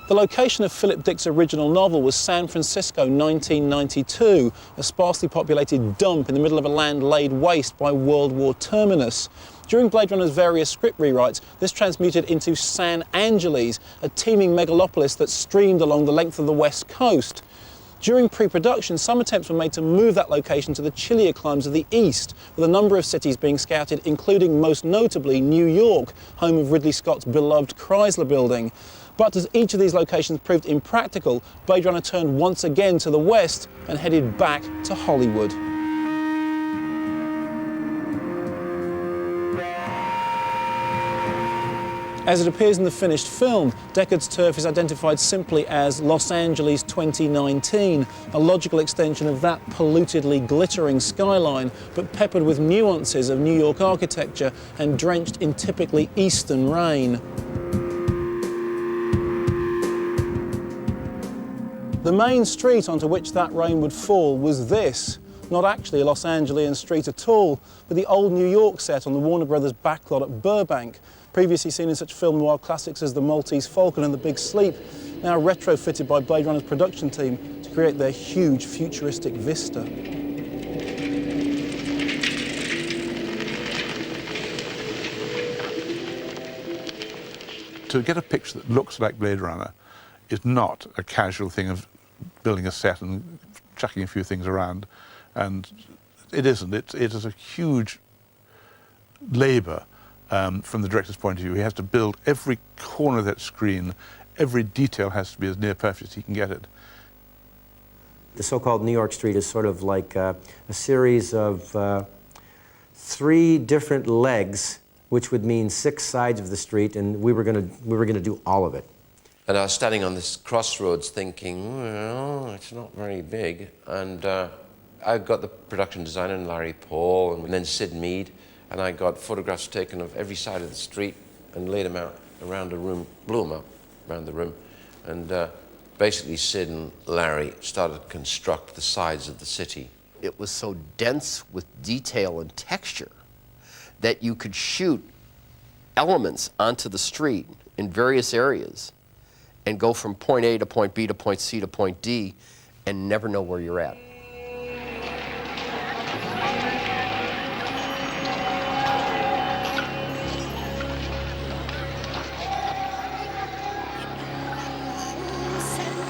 The location of Philip Dick's original novel was San Francisco, 1992, a sparsely populated dump in the middle of a land laid waste by World War terminus. During Blade Runner's various script rewrites, this transmuted into San Angeles, a teeming megalopolis that streamed along the length of the West Coast. During pre-production, some attempts were made to move that location to the chillier climes of the east, with a number of cities being scouted, including most notably New York, home of Ridley Scott's beloved Chrysler Building. But as each of these locations proved impractical, Blade Runner turned once again to the west and headed back to Hollywood. As it appears in the finished film, Deckard's turf is identified simply as Los Angeles 2019, a logical extension of that pollutedly glittering skyline, but peppered with nuances of New York architecture and drenched in typically eastern rain. The main street onto which that rain would fall was this, not actually a Los Angelian street at all, but the old New York set on the Warner Brothers backlot at Burbank, previously seen in such film noir classics as The Maltese Falcon and The Big Sleep, now retrofitted by Blade Runner's production team to create their huge futuristic vista. To get a picture that looks like Blade Runner is not a casual thing of building a set and chucking a few things around, and it isn't. It is a huge labour from the director's point of view. He has to build every corner of that screen. Every detail has to be as near perfect as he can get it. The so-called New York Street is sort of like a series of 3 different legs, which would mean 6 sides of the street, and we were gonna do all of it. And I was standing on this crossroads thinking, well, it's not very big. And I got the production designer, Larry Paul, and then Sid Mead, and I got photographs taken of every side of the street and laid them out around the room, blew them up around the room. And basically Sid and Larry started to construct the sides of the city. It was so dense with detail and texture that you could shoot elements onto the street in various areas and go from point A to point B to point C to point D and never know where you're at.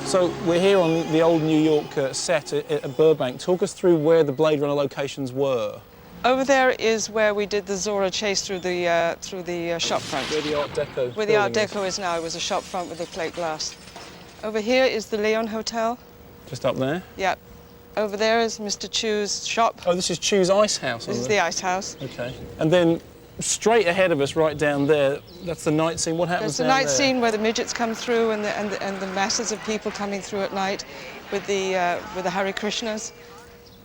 So we're here on the old New York set at Burbank. Talk us through where the Blade Runner locations were. Over there is where we did the Zora chase through the shop front. Where the Art Deco Where the Art Deco is now. It was a shop front with the plate glass. Over here is the Leon Hotel. Just up there? Yeah. Over there is Mr. Chu's shop. Oh, this is Chu's Ice House. This is the Ice House. Okay. And then straight ahead of us, right down there, that's the night scene. What happens down there? There's the night scene where the midgets come through and the masses of people coming through at night with the Hare Krishnas.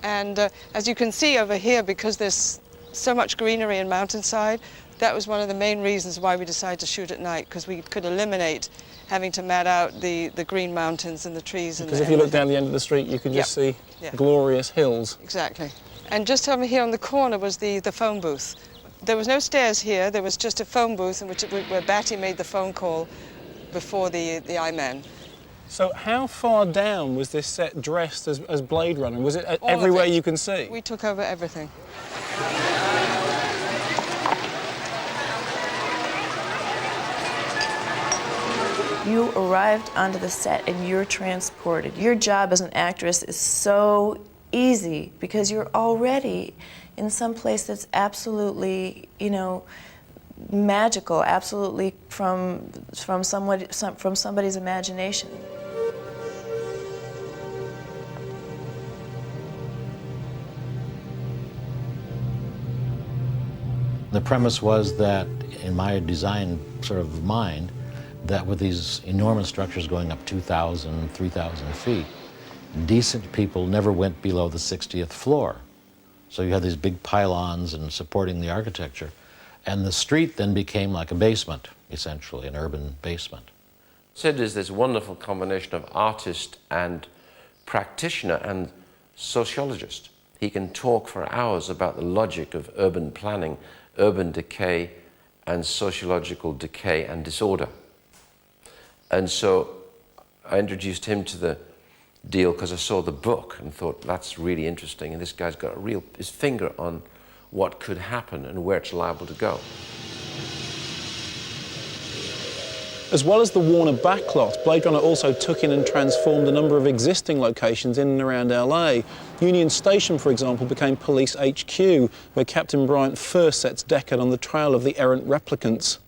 And as you can see over here, because there's so much greenery and mountainside, that was one of the main reasons why we decided to shoot at night, because we could eliminate having to mat out the green mountains and the trees. Because if you look down the end of the street, you can just see glorious hills. Exactly. And just over here on the corner was the phone booth. There was no stairs here, there was just a phone booth in where Batty made the phone call before the I-Man. So how far down was this set dressed as Blade Runner? Was it everywhere you can see? We took over everything. You arrived onto the set and you're transported. Your job as an actress is so easy because you're already in some place that's absolutely, you know, magical, absolutely from somebody's imagination. The premise was that, in my design sort of mind, that with these enormous structures going up 2,000, 3,000 feet, decent people never went below the 60th floor. So you had these big pylons and supporting the architecture. And the street then became like a basement, essentially, an urban basement. Sid is this wonderful combination of artist and practitioner and sociologist. He can talk for hours about the logic of urban planning, urban decay, and sociological decay and disorder. And so I introduced him to the deal because I saw the book and thought, that's really interesting, and this guy's got his finger on what could happen and where it's liable to go. As well as the Warner backlot, Blade Runner also took in and transformed a number of existing locations in and around LA. Union Station, for example, became Police HQ, where Captain Bryant first sets Deckard on the trail of the errant replicants.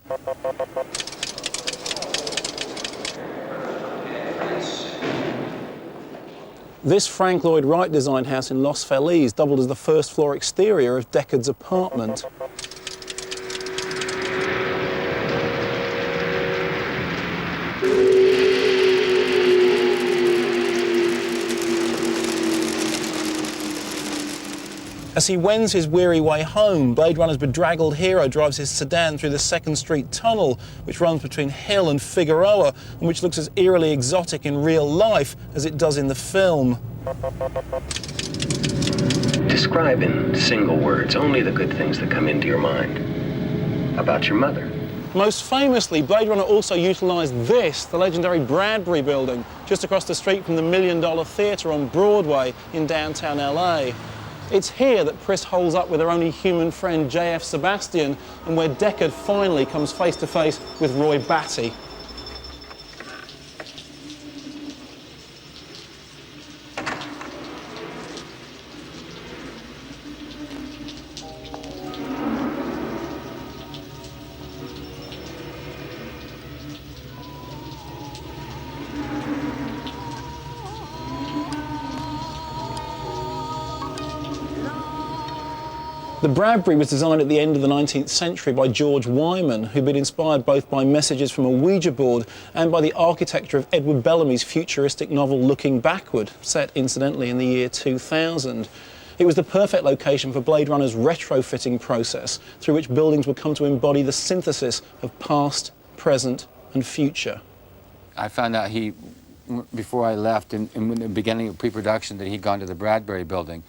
This Frank Lloyd Wright designed house in Los Feliz doubled as the first floor exterior of Deckard's apartment. As he wends his weary way home, Blade Runner's bedraggled hero drives his sedan through the 2nd Street Tunnel, which runs between Hill and Figueroa, and which looks as eerily exotic in real life as it does in the film. Describe in single words only the good things that come into your mind about your mother. Most famously, Blade Runner also utilised this, the legendary Bradbury Building, just across the street from the $1 Million Theatre on Broadway in downtown LA. It's here that Pris holds up with her only human friend J.F. Sebastian, and where Deckard finally comes face to face with Roy Batty. The Bradbury was designed at the end of the 19th century by George Wyman, who'd been inspired both by messages from a Ouija board and by the architecture of Edward Bellamy's futuristic novel Looking Backward, set incidentally in the year 2000. It was the perfect location for Blade Runner's retrofitting process, through which buildings would come to embody the synthesis of past, present and future. I found out before I left, in the beginning of pre-production, that he'd gone to the Bradbury Building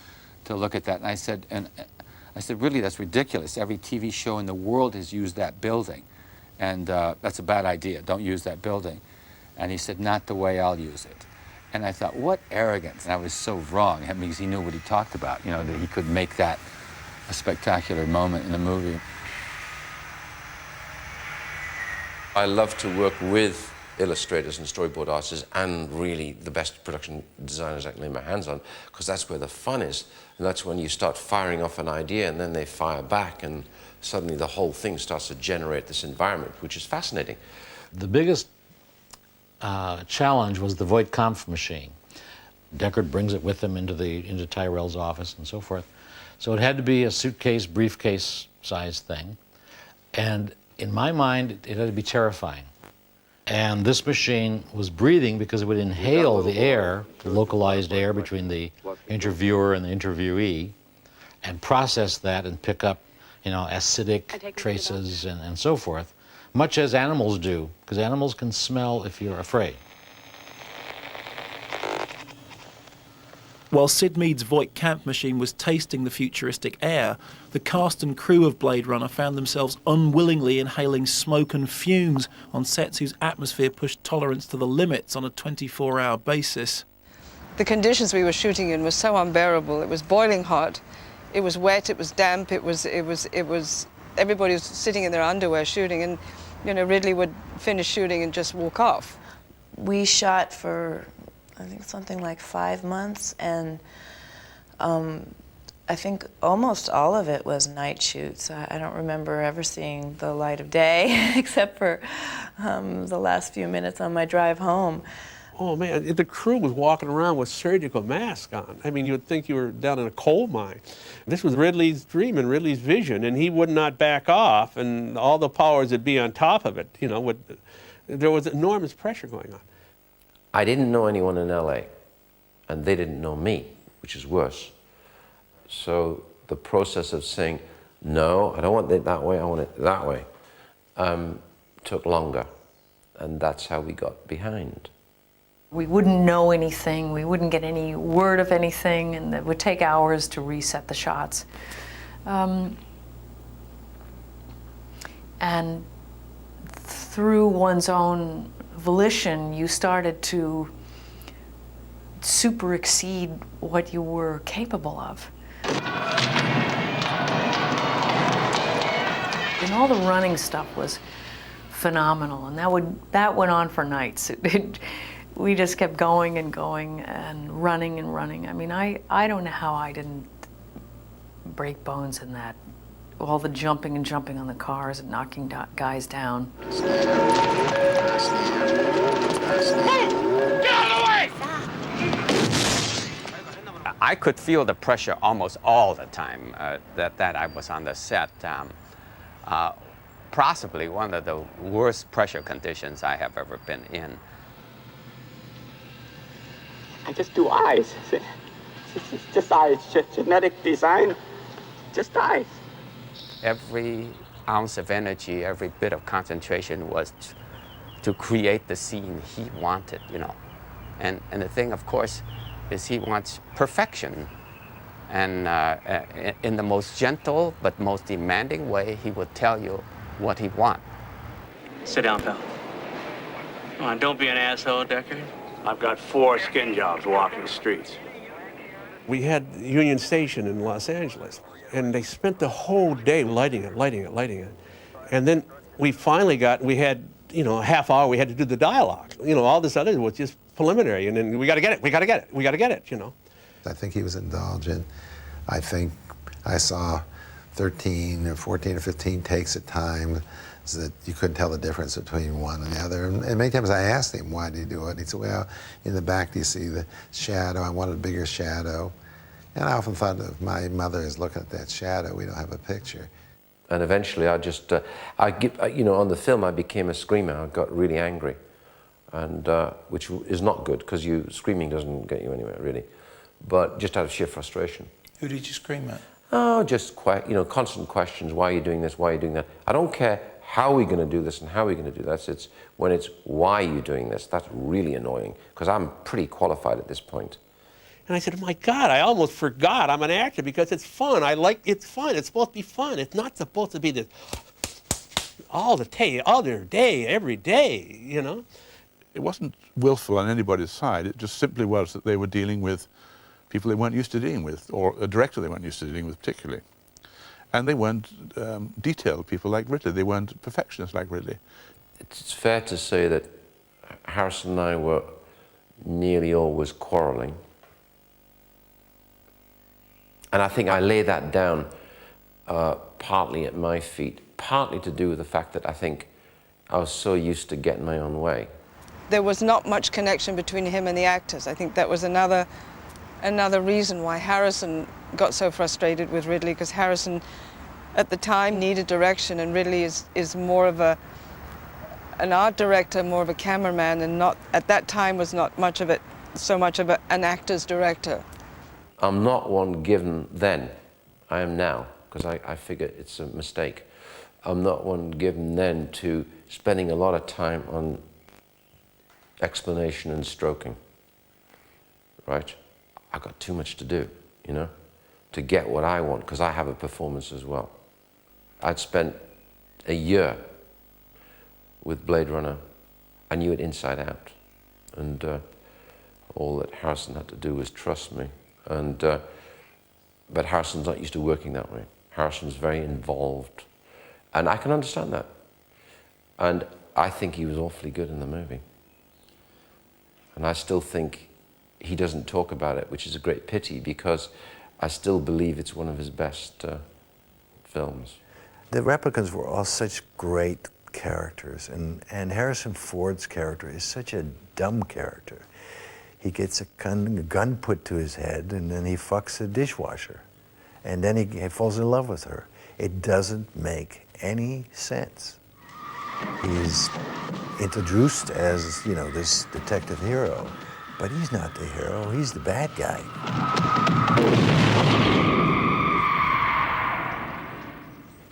to look at that, and I said, really, that's ridiculous. Every TV show in the world has used that building, and that's a bad idea. Don't use that building. And he said, not the way I'll use it. And I thought, what arrogance. And I was so wrong. That means he knew what he talked about, you know, that he could make that a spectacular moment in the movie. I love to work with illustrators and storyboard artists and really the best production designers I can lay my hands on, because that's where the fun is. And that's when you start firing off an idea and then they fire back and suddenly the whole thing starts to generate this environment, which is fascinating. The biggest challenge was the Voight-Kampff machine. Deckard brings it with him into Tyrell's office and so forth. So it had to be a suitcase, briefcase size thing. And in my mind, it had to be terrifying. And this machine was breathing because it would inhale the air, the localized air between the interviewer and the interviewee, and process that and pick up, you know, acidic traces and so forth, much as animals do, because animals can smell if you're afraid. While Sid Mead's Voight-Kampff machine was tasting the futuristic air, the cast and crew of Blade Runner found themselves unwillingly inhaling smoke and fumes on sets whose atmosphere pushed tolerance to the limits on a 24-hour basis. The conditions we were shooting in were so unbearable. It was boiling hot, it was wet, it was damp, it was everybody was sitting in their underwear shooting, and you know, Ridley would finish shooting and just walk off. We shot for, I think, something like 5 months, and I think almost all of it was night shoots. I don't remember ever seeing the light of day, except for the last few minutes on my drive home. Oh man, the crew was walking around with surgical masks on. I mean, you would think you were down in a coal mine. This was Ridley's dream and Ridley's vision, and he would not back off, and all the powers that be on top of it, you know, there was enormous pressure going on. I didn't know anyone in LA, and they didn't know me, which is worse. So the process of saying, no, I don't want it that way, I want it that way, took longer, and that's how we got behind. We wouldn't know anything, we wouldn't get any word of anything, and it would take hours to reset the shots. And through one's own volition, you started to super exceed what you were capable of. And all the running stuff was phenomenal, and that went on for nights. We just kept going and going and running and running. I mean, I don't know how I didn't break bones in that. All the jumping and jumping on the cars and knocking guys down. Get out of the way! I could feel the pressure almost all the time that I was on the set. Possibly one of the worst pressure conditions I have ever been in. I just do eyes. It's just eyes. Genetic design. Just eyes. Every ounce of energy, every bit of concentration was to create the scene he wanted, you know. And the thing, of course, is he wants perfection. And in the most gentle but most demanding way, he would tell you what he wants. Sit down, pal. Come on, don't be an asshole, Deckard. I've got 4 skin jobs walking the streets. We had Union Station in Los Angeles, and they spent the whole day lighting it. And then we finally we had, a half hour, we had to do the dialogue. All this other was just preliminary, and then we got to get it. I think he was indulgent. I think I saw 13 or 14 or 15 takes at time, so that you couldn't tell the difference between one and the other. And many times I asked him, why did he do it? And he said, well, in the back, do you see the shadow? I wanted a bigger shadow. And I often thought of my mother as looking at that shadow. We don't have a picture. And eventually on the film, I became a screamer. I got really angry, and which is not good, because screaming doesn't get you anywhere, really. But just out of sheer frustration. Who did you scream at? Oh, just constant questions. Why are you doing this? Why are you doing that? I don't care how we're going to do this and how we're going to do that. It's when it's why are you doing this, that's really annoying, because I'm pretty qualified at this point. And I said, oh my God, I almost forgot I'm an actor, because it's fun. It's fun. It's supposed to be fun. It's not supposed to be this all the day, every day, It wasn't willful on anybody's side. It just simply was that they were dealing with people they weren't used to dealing with, or a director they weren't used to dealing with particularly. And they weren't detailed people like Ridley. They weren't perfectionists like Ridley. It's fair to say that Harrison and I were nearly always quarreling. And I think I lay that down partly at my feet, partly to do with the fact that I think I was so used to getting my own way. There was not much connection between him and the actors. I think that was another reason why Harrison got so frustrated with Ridley, because Harrison at the time needed direction, and Ridley is more of an art director, more of a cameraman, and not at that time was not much of it, so much of an actor's director. I'm not one given then. I am now, because I figure it's a mistake. I'm not one given then to spending a lot of time on explanation and stroking, right? I've got too much to do, to get what I want, because I have a performance as well. I'd spent a year with Blade Runner. I knew it inside out. And all that Harrison had to do was trust me. But Harrison's not used to working that way. Harrison's very involved. And I can understand that. And I think he was awfully good in the movie. And I still think he doesn't talk about it, which is a great pity, because I still believe it's one of his best films. The replicants were all such great characters, and Harrison Ford's character is such a dumb character. He gets a gun put to his head, and then he fucks a dishwasher, and then he falls in love with her. It doesn't make any sense. He's introduced as, this detective hero, but he's not the hero, he's the bad guy.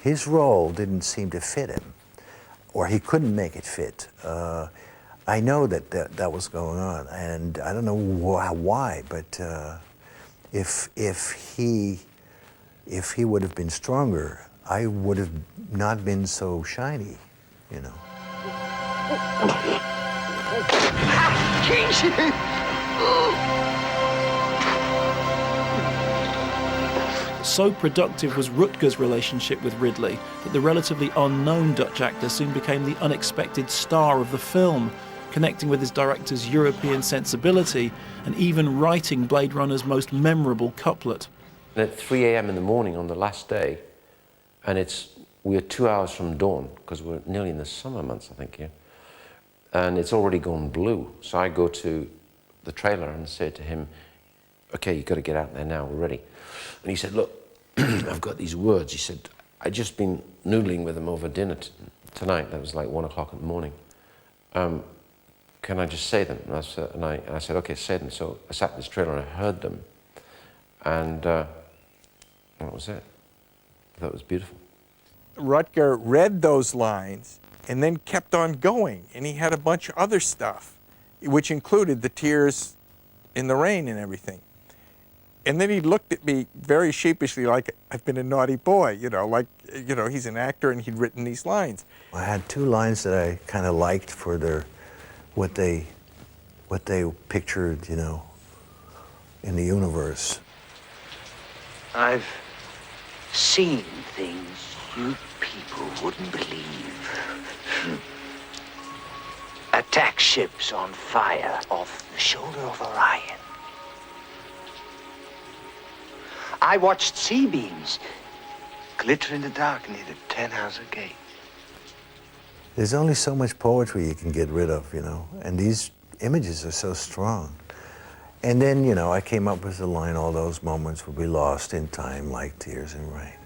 His role didn't seem to fit him, or he couldn't make it fit. I know that was going on, and I don't know why, but if he would have been stronger, I would have not been so shiny, So productive was Rutger's relationship with Ridley that the relatively unknown Dutch actor soon became the unexpected star of the film, connecting with his director's European sensibility and even writing Blade Runner's most memorable couplet. At 3 a.m. in the morning on the last day, and we're 2 hours from dawn, because we're nearly in the summer months, I think, yeah. And it's already gone blue. So I go to the trailer and say to him, okay, you've got to get out there now, we're ready. And he said, look, I've got these words. He said, I'd just been noodling with them over dinner tonight. That was like 1 o'clock in the morning. Can I just say them? And I said, okay, say them. So I sat in this trailer and I heard them. And that was it. I thought it was beautiful. Rutger read those lines and then kept on going. And he had a bunch of other stuff, which included the tears in the rain and everything. And then he looked at me very sheepishly like I've been a naughty boy, like, he's an actor and he'd written these lines. I had two lines that I kind of liked for what they pictured, in the universe. I've seen things you people wouldn't believe. Attack ships on fire off the shoulder of Orion. I watched sea beams glitter in the dark near the 10-house gate. There's only so much poetry you can get rid of, and these images are so strong. And then, I came up with the line, all those moments will be lost in time like tears in rain.